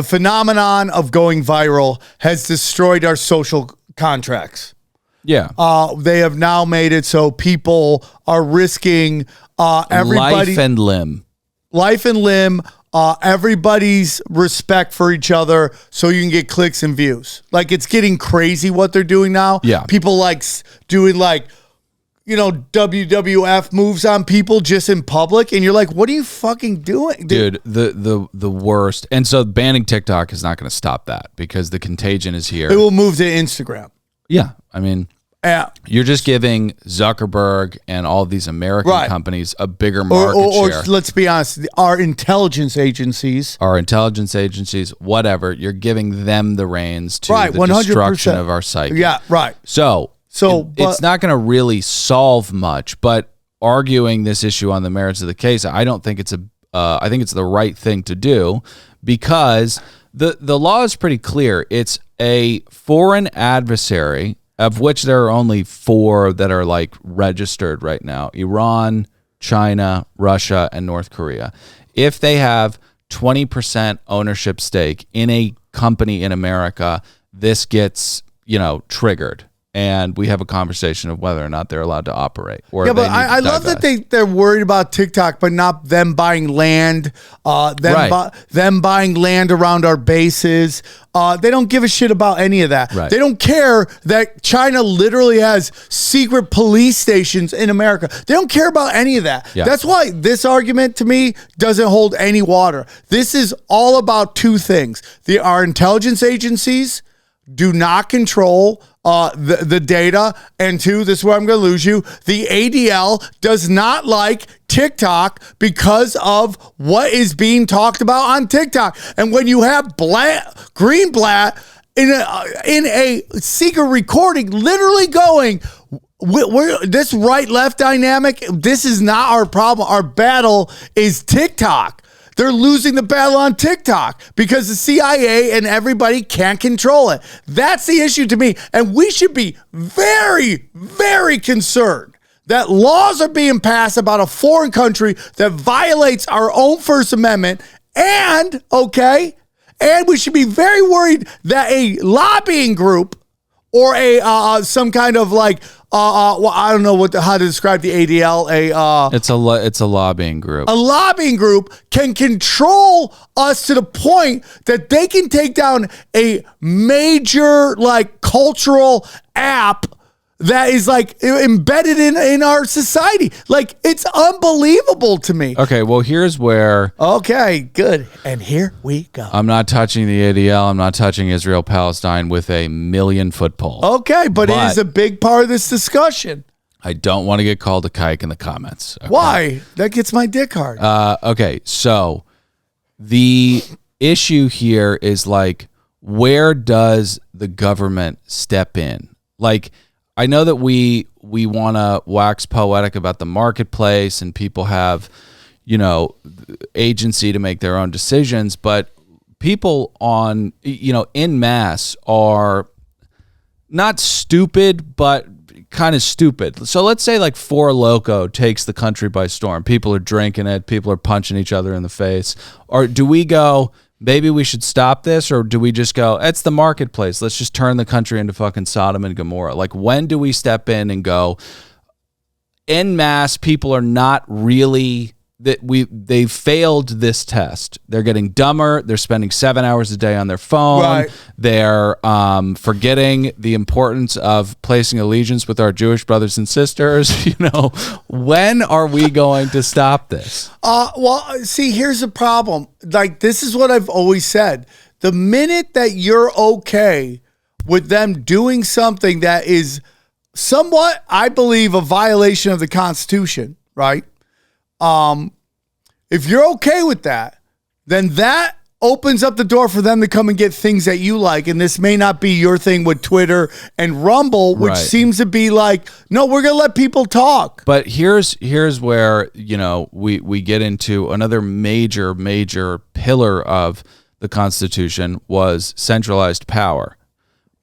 phenomenon of going viral has destroyed our social contracts. Yeah. They have now made it so people are risking everybody life and limb, everybody's respect for each other, so you can get clicks and views. Like, it's getting crazy what they're doing now. Yeah. People like doing WWF moves on people just in public, and you're like, what are you fucking doing, dude? The worst. And so banning TikTok is not going to stop that, because the contagion is here. It will move to Instagram. Yeah, I mean, you're just giving Zuckerberg and all of these American companies a bigger market share. Or let's be honest, our intelligence agencies, whatever. You're giving them the reins to the 100%. destruction of our psyche. Yeah, right. So it's not going to really solve much, but arguing this issue on the merits of the case, I don't think it's I think it's the right thing to do, because the law is pretty clear. It's a foreign adversary, of which there are only 4 that are like registered right now: Iran, China, Russia, and North Korea. If they have 20% ownership stake in a company in America, this gets, triggered. And we have a conversation of whether or not they're allowed to operate. Or but I love that they're worried about TikTok, but not them buying land, them buying land around our bases. They don't give a shit about any of that. Right. They don't care that China literally has secret police stations in America. They don't care about any of that. Yeah. That's why this argument to me doesn't hold any water. This is all about 2 things. Our intelligence agencies do not control the data, and 2, this is where I'm going to lose you. The ADL does not like TikTok because of what is being talked about on TikTok. And when you have Greenblatt in a secret recording, literally going, this right-left dynamic, this is not our problem. Our battle is TikTok. They're losing the battle on TikTok because the CIA and everybody can't control it. That's the issue to me. And we should be very, very concerned that laws are being passed about a foreign country that violates our own First Amendment. And we should be very worried that a lobbying group or some kind of I don't know how to describe the ADL. It's a lobbying group. A lobbying group can control us to the point that they can take down a major cultural app that is embedded in our society. It's unbelievable to me. Okay, well, here's where... Okay, good. And here we go. I'm not touching the ADL. I'm not touching Israel-Palestine with a 1,000,000-foot pole. Okay, but it is a big part of this discussion. I don't want to get called a kike in the comments. Okay? Why? That gets my dick hard. Okay, so the issue here is where does the government step in? I know that we want to wax poetic about the marketplace and people have, agency to make their own decisions, but people on, en masse are not stupid, but kind of stupid. So let's say like Four Loko takes the country by storm. People are drinking it. People are punching each other in the face. Or do we go, maybe we should stop this? Or do we just go, it's the marketplace. Let's just turn the country into fucking Sodom and Gomorrah. Like, when do we step in and go, en masse, people are not really... They've failed this test. They're getting dumber. They're spending 7 hours a day on their phone. Right. They're forgetting the importance of placing allegiance with our Jewish brothers and sisters. When are we going to stop this? Well, see, here's the problem. Like, this is what I've always said. The minute that you're okay with them doing something that is somewhat, I believe, a violation of the Constitution, right? If you're okay with that, then that opens up the door for them to come and get things that you like. And this may not be your thing with Twitter and Rumble, which Right. seems to be like, no, we're going to let people talk. But here's where, we get into another major pillar of the Constitution was centralized power.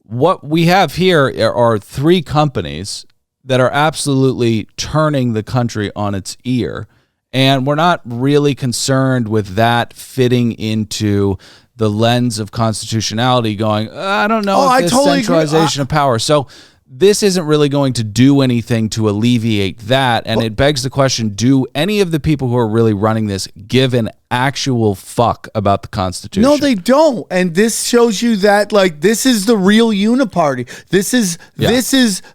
What we have here are three companies that are absolutely turning the country on its ear. And we're not really concerned with that fitting into the lens of constitutionality going, I don't know if this totally centralization of power. So this isn't really going to do anything to alleviate that. And it begs the question, do any of the people who are really running this give an actual fuck about the Constitution? No, they don't. And this shows you that, like, this is the real uniparty. This is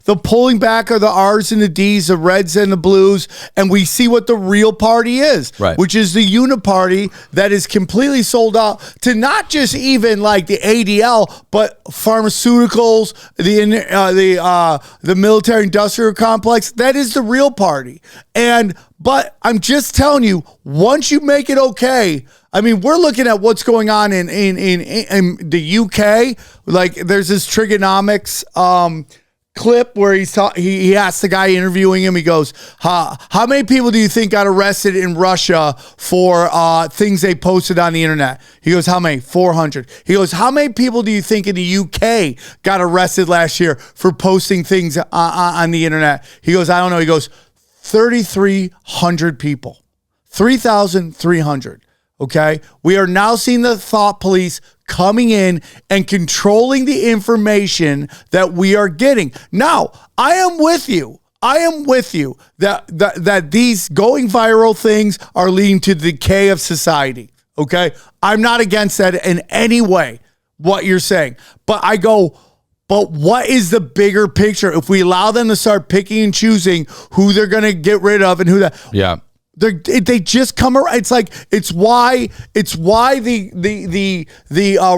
the pulling back of the R's and the D's, the reds and the blues, and we see what the real party is, Right. which is the uniparty that is completely sold out to not just even like the ADL, but pharmaceuticals, the military industrial complex. That is the real party. But I'm just telling you, once you make it okay, I mean, we're looking at what's going on in the UK. Like, there's this trigonomics clip where he asked the guy interviewing him, he goes, how many people do you think got arrested in Russia for things they posted on the internet? He goes, how many? 400. He goes, how many people do you think in the UK got arrested last year for posting things on the internet? He goes, I don't know. He goes, 3,300 people. 3,300. Okay? We are now seeing the thought police coming in and controlling the information that we are getting. Now, I am with you. That these going viral things are leading to the decay of society. Okay? I'm not against that in any way, what you're saying. But I go, but what is the bigger picture? If we allow them to start picking and choosing who they're going to get rid of and who that, Yeah. they just come around. It's like it's why the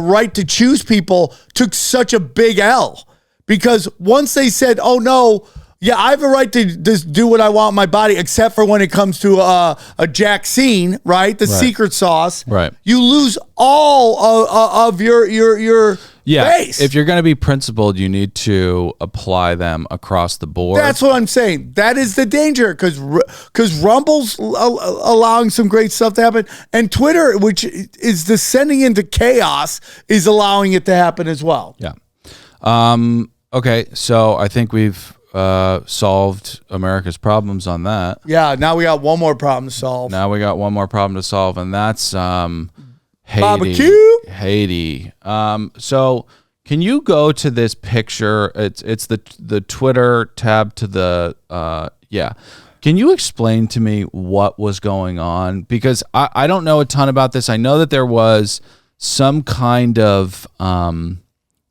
right to choose people took such a big L, because once they said, oh no, yeah, I have a right to just do what I want in my body, except for when it comes to a Jacksine, right? The secret sauce, Right. You lose all of your base. If you're going to be principled, you need to apply them across the board. That's what I'm saying. That is the danger, because Rumble's allowing some great stuff to happen, and Twitter, which is descending into chaos, is allowing it to happen as well. Yeah. Okay, so I think we've solved America's problems on that. Yeah, now we got one more problem to solve. Now we got one more problem to solve, and that's Haiti. Barbecue? Haiti. So can you go to this picture? It's the Twitter tab to the Can you explain to me what was going on? Because I don't know a ton about this. I know that there was some kind of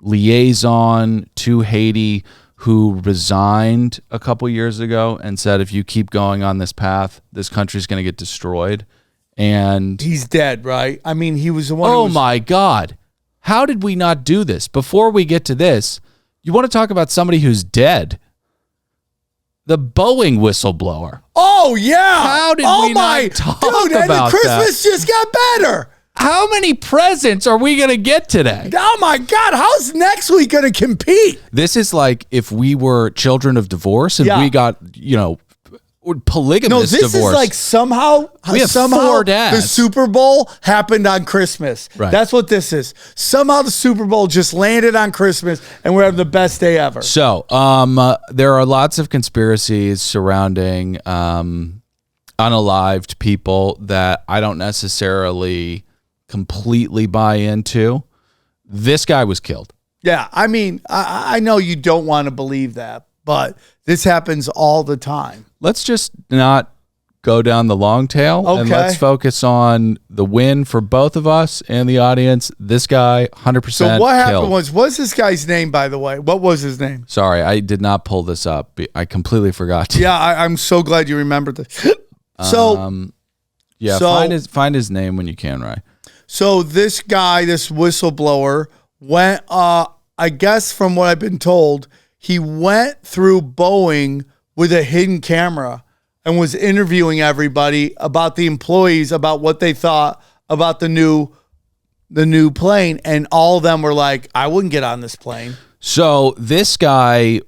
liaison to Haiti who resigned a couple years ago and said, if you keep going on this path, this country's going to get destroyed. And he's dead, right? I mean, he was the one. Oh my God. How did we not do this? Before we get to this, you want to talk about somebody who's dead? The Boeing whistleblower. Oh, yeah. How did we not talk dude, and about the Christmas just got better. How many presents are we going to get today? Oh, my God. How's next week going to compete? This is like if we were children of divorce and we got, polygamous No, this divorce. is like somehow We have 4 dads. the Super Bowl happened on Christmas. Right. That's what this is. Somehow the Super Bowl just landed on Christmas, and we're having the best day ever. So, there are lots of conspiracies surrounding unalived people that I don't necessarily completely buy into. This guy was killed. Yeah, I mean, I know you don't want to believe that, but this happens all the time. Let's just not go down the long tail and Okay. let's focus on the win for both of us and the audience. This guy, 100% So what happened killed. what's this guy's name, by the way? What was his name? Sorry, I did not pull this up. I completely forgot to. Yeah, I'm so glad you remembered this. So, Yeah, So- find his name when you can, Ray. so this guy, this whistleblower, went, I guess from what I've been told, he went through Boeing with a hidden camera and was interviewing everybody about the employees, about what they thought about the new plane. And all of them were like, I wouldn't get on this plane. So this guy,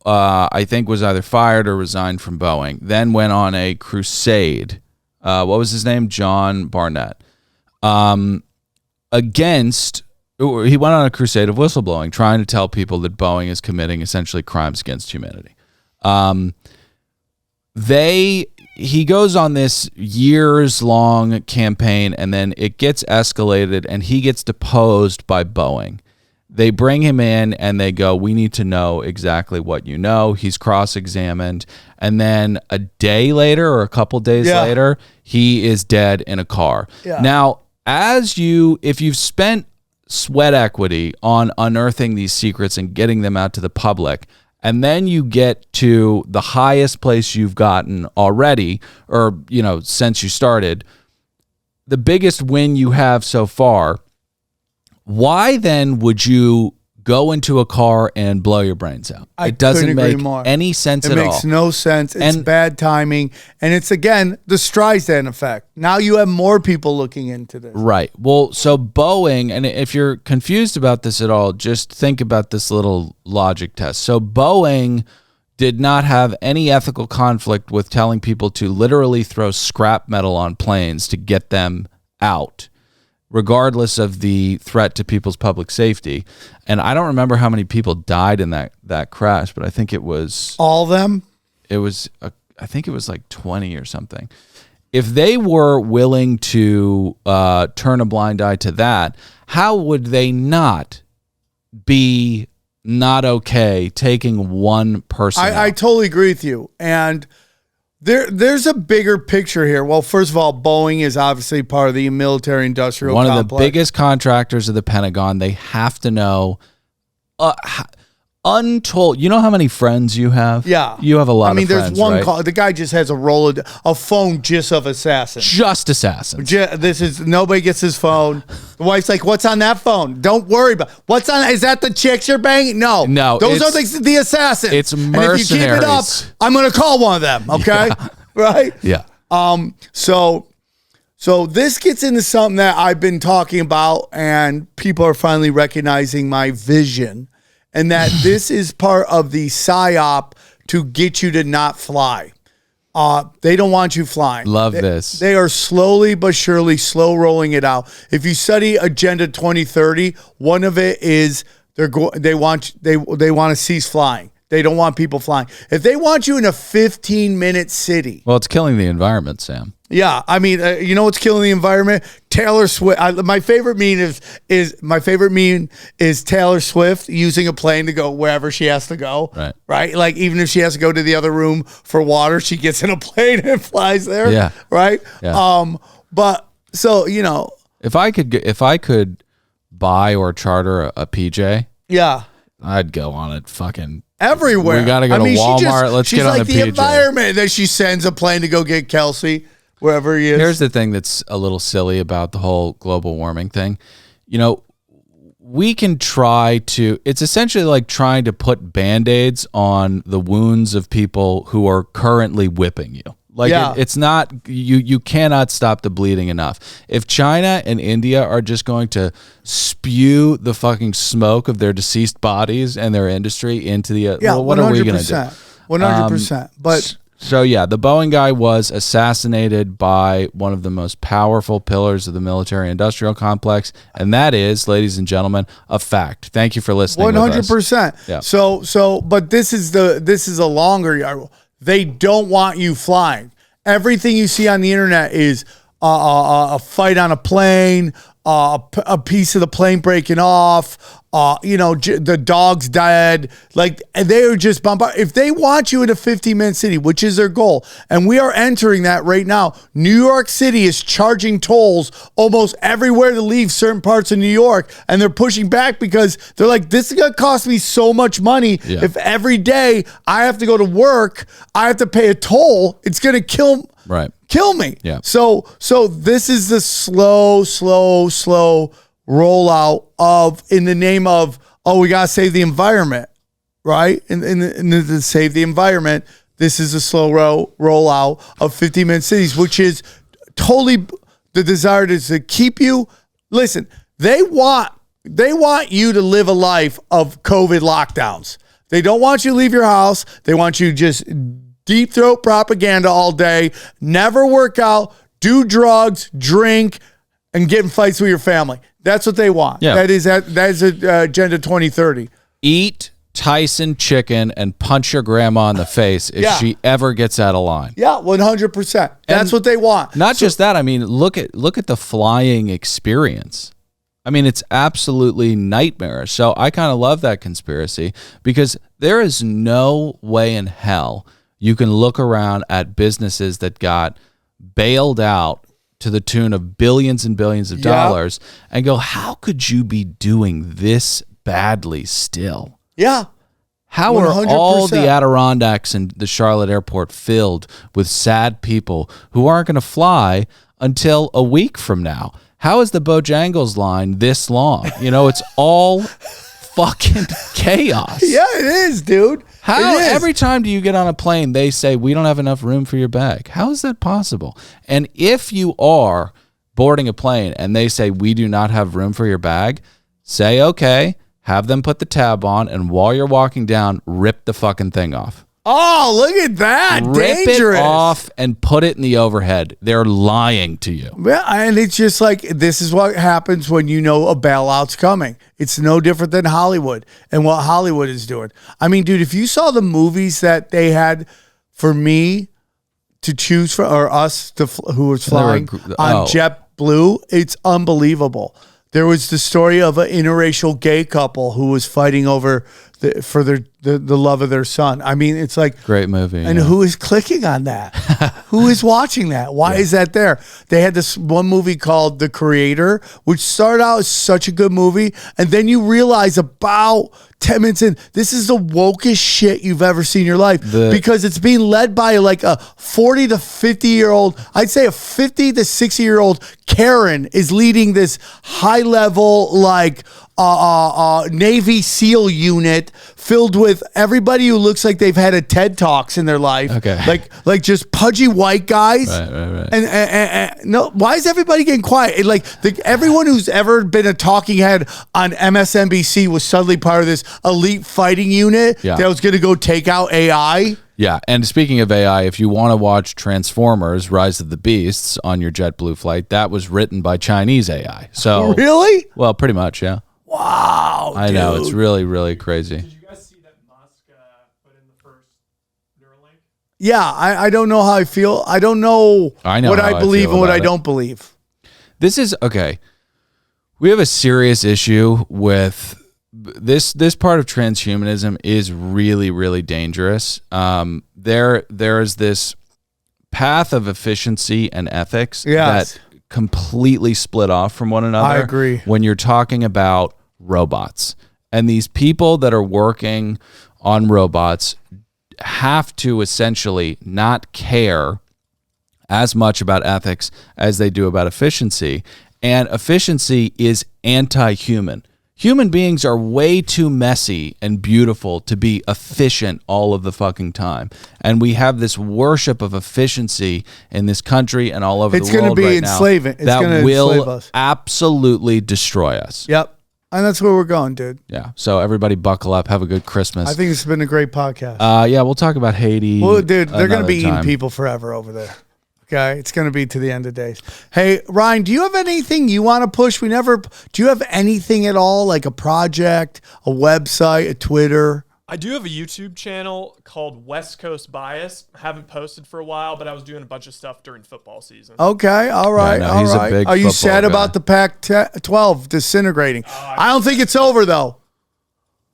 I think, was either fired or resigned from Boeing, then went on a crusade. What was his name? John Barnett. He went on a crusade of whistleblowing, trying to tell people that Boeing is committing essentially crimes against humanity. He goes on this years-long campaign, and then it gets escalated, and he gets deposed by Boeing. They bring him in, and they go, we need to know exactly what you know. He's cross-examined, and then a day later or a couple days later, he is dead in a car. Yeah. Now, if you've spent sweat equity on unearthing these secrets and getting them out to the public, and then you get to the highest place you've gotten already, or, since you started, the biggest win you have so far, why then would you go into a car and blow your brains out? I It doesn't couldn't agree make more. any sense It at all. makes no sense. It's And- bad timing. And it's, again, the Streisand effect. Now you have more people looking into this. Right. Well, so Boeing, and if you're confused about this at all, just think about this little logic test. So Boeing did not have any ethical conflict with telling people to literally throw scrap metal on planes to get them out, regardless of the threat to people's public safety. And I don't remember how many people died in that crash, but I think it was All of them? I think it was like 20 or something. If they were willing to turn a blind eye to that, how would they not be not okay taking one person out? I totally agree with you. And there's a bigger picture here. Well, first of all, Boeing is obviously part of the military industrial One complex. of the biggest contractors of the Pentagon. They have to know untold. You know how many friends you have? Yeah. You have a lot of friends, there's one right? call. The guy just has a phone just of assassins. Just assassins. Nobody gets his phone. The wife's like, "What's on that phone? Don't worry about what's on. Is that the chicks you're banging? No, those are the assassins. It's And if you keep it up, mercenaries. I'm gonna call one of them. Okay, right? Yeah. So this gets into something that I've been talking about, and people are finally recognizing my vision, and that this is part of the psyop to get you to not fly. They don't want you flying. Love this. They are slowly but surely slow rolling it out. If you study Agenda 2030, one of it is they want to cease flying. They don't want people flying. If they want you in a 15-minute city. Well, it's killing the environment, Sam. Yeah, I mean, you know what's killing the environment? Taylor Swift. My favorite meme is Taylor Swift using a plane to go wherever she has to go. Right. Like even if she has to go to the other room for water, she gets in a plane and flies there. Yeah. Right. Yeah. But so if I could buy or charter a PJ, yeah, I'd go on it. Fucking everywhere. We gotta go to Walmart. Let's get on she's like the the PJ. environment. Then she sends a plane to go get Kelsey wherever he is. Here's the thing that's a little silly about the whole global warming thing. We can try to, it's essentially like trying to put Band-Aids on the wounds of people who are currently whipping you. Like it's not, you cannot stop the bleeding enough. If China and India are just going to spew the fucking smoke of their deceased bodies and their industry into the, well, what are we going to do? 100%. But So yeah, the Boeing guy was assassinated by one of the most powerful pillars of the military-industrial complex, and that is, ladies and gentlemen, a fact. Thank you for listening. 100%. Yeah. So, but this is a longer yard rule. They don't want you flying. Everything you see on the internet is a fight on a plane, a piece of the plane breaking off, the dog's dead. Like, they are just bombarded. If they want you in a 15-minute city, which is their goal, and we are entering that right now, New York City is charging tolls almost everywhere to leave certain parts of New York, and they're pushing back because they're like, this is going to cost me so much money. Yeah. If every day I have to go to work, I have to pay a toll, it's going to kill me. Yeah. So this is the slow rollout of, in the name of, we got to save the environment, right? And to save the environment, this is a slow rollout of 15-minute cities, which is totally the desire to keep you. Listen, they want you to live a life of COVID lockdowns. They don't want you to leave your house. They want you just deep throat propaganda all day, never work out, do drugs, drink, and get in fights with your family. That's what they want. Yeah. That is Agenda 2030. Eat Tyson chicken and punch your grandma in the face if she ever gets out of line. Yeah, 100%. That's what they want. Not just that. I mean, look at the flying experience. I mean, it's absolutely nightmarish. So I kind of love that conspiracy because there is no way in hell you can look around at businesses that got bailed out to the tune of billions and billions of dollars and go, how could you be doing this badly still? Yeah. How 100%. are all the Adirondacks and the Charlotte airport filled with sad people who aren't going to fly until a week from now? How is the Bojangles line this long? It's all fucking chaos. Yeah, it is, dude. How every time do you get on a plane, they say, we don't have enough room for your bag? How is that possible? And if you are boarding a plane and they say, we do not have room for your bag, say, okay, have them put the tab on, and while you're walking down, rip the fucking thing off. Oh, look at that. Rip Dangerous. it off and put it in the overhead. They're lying to you. Yeah, and it's just like, this is what happens when you know a bailout's coming. It's no different than Hollywood and what Hollywood is doing. I mean, dude, if you saw the movies that they had for me to choose for, or us to who was flying on JetBlue, it's unbelievable. There was the story of an interracial gay couple who was fighting over the love of their son. I mean, it's like, great movie. And who is clicking on that? Who is watching that? Why is that there? They had this one movie called The Creator, which started out as such a good movie, and then you realize about 10 minutes in, this is the wokest shit you've ever seen in your life because it's being led by like a 40 to 50 year old, I'd say a 50 to 60 year old Karen is leading this high level like Navy SEAL unit filled with everybody who looks like they've had a TED Talks in their life. Okay. Like just pudgy white guys. Right. And no, why is everybody getting quiet? Everyone who's ever been a talking head on MSNBC was suddenly part of this elite fighting unit that was going to go take out AI. Yeah, and speaking of AI, if you want to watch Transformers: Rise of the Beasts on your JetBlue flight, that was written by Chinese AI. So really? Well, pretty much, yeah. Wow, I know, it's really, really crazy. Did you guys see that Musk put in the first Neuralink? Yeah, I don't know how I feel. I don't know, what I believe and what I don't believe. This is, okay, we have a serious issue with this part of transhumanism is really, really dangerous. There is this path of efficiency and ethics that completely split off from one another. I agree. When you're talking about robots, and these people that are working on robots have to essentially not care as much about ethics as they do about efficiency. And efficiency is anti-human. Human beings are way too messy and beautiful to be efficient all of the fucking time. And we have this worship of efficiency in this country and all over the world right now. It's going to be enslaving. It's going to enslave us. Absolutely destroy us. Yep. And that's where we're going, dude. Yeah. So everybody buckle up. Have a good Christmas. I think it's been a great podcast. Yeah, we'll talk about Haiti. Well, dude, they're going to be another eating time. people forever over there. Okay, it's going to be to the end of days. Hey, Ryan, do you have anything you want to push? Do you have anything at all, like a project, a website, a Twitter? I do have a YouTube channel called West Coast Bias. I haven't posted for a while, but I was doing a bunch of stuff during football season. Okay, all right, no, all he's a right. big Are you football sad guy. about the Pac-12 disintegrating? I don't think it's over, though.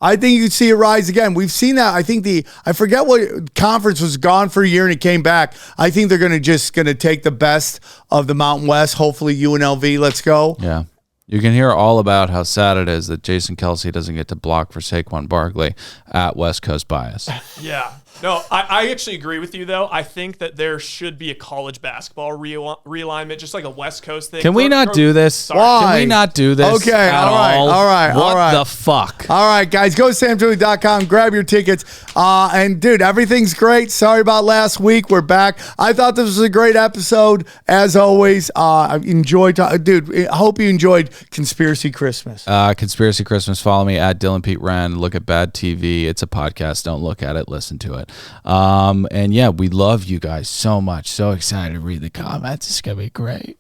I think you'd see it rise again. We've seen that. I think I forget what conference was gone for a year and it came back. I think they're going to take the best of the Mountain West. Hopefully UNLV. Let's go. Yeah. You can hear all about how sad it is that Jason Kelsey doesn't get to block for Saquon Barkley at West Coast Bias. Yeah. No, I actually agree with you, though. I think that there should be a college basketball realignment, just like a West Coast thing. Can we not do this? Why? Can we not do this? Okay, at all right, all? all right, What all right. the fuck? All right, guys, go to samjoey.com, grab your tickets. And, dude, everything's great. Sorry about last week. We're back. I thought this was a great episode, as always. I enjoyed, dude, I hope you enjoyed Conspiracy Christmas. Conspiracy Christmas. Follow me at Dylan Pete Wren. Look at Bad TV. It's a podcast. Don't look at it. Listen to it. And yeah, we love you guys so much. So excited to read the comments. It's going to be great.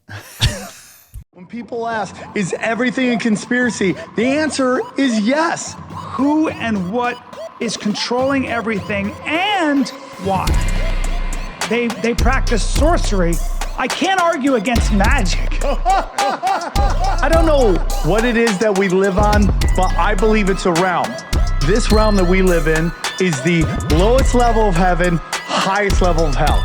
When people ask, is everything a conspiracy? The answer is yes. Who and what is controlling everything and why? They practice sorcery. I can't argue against magic. I don't know what it is that we live on, but I believe it's a realm. This realm that we live in is the lowest level of heaven, highest level of hell.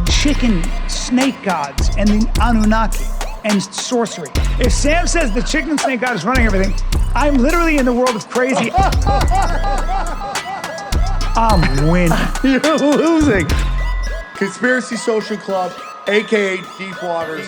Chicken snake gods and the Anunnaki and sorcery. If Sam says the chicken and snake god is running everything, I'm literally in the world of crazy. I'm winning. You're losing. Conspiracy Social Club, a.k.a. Deep Waters.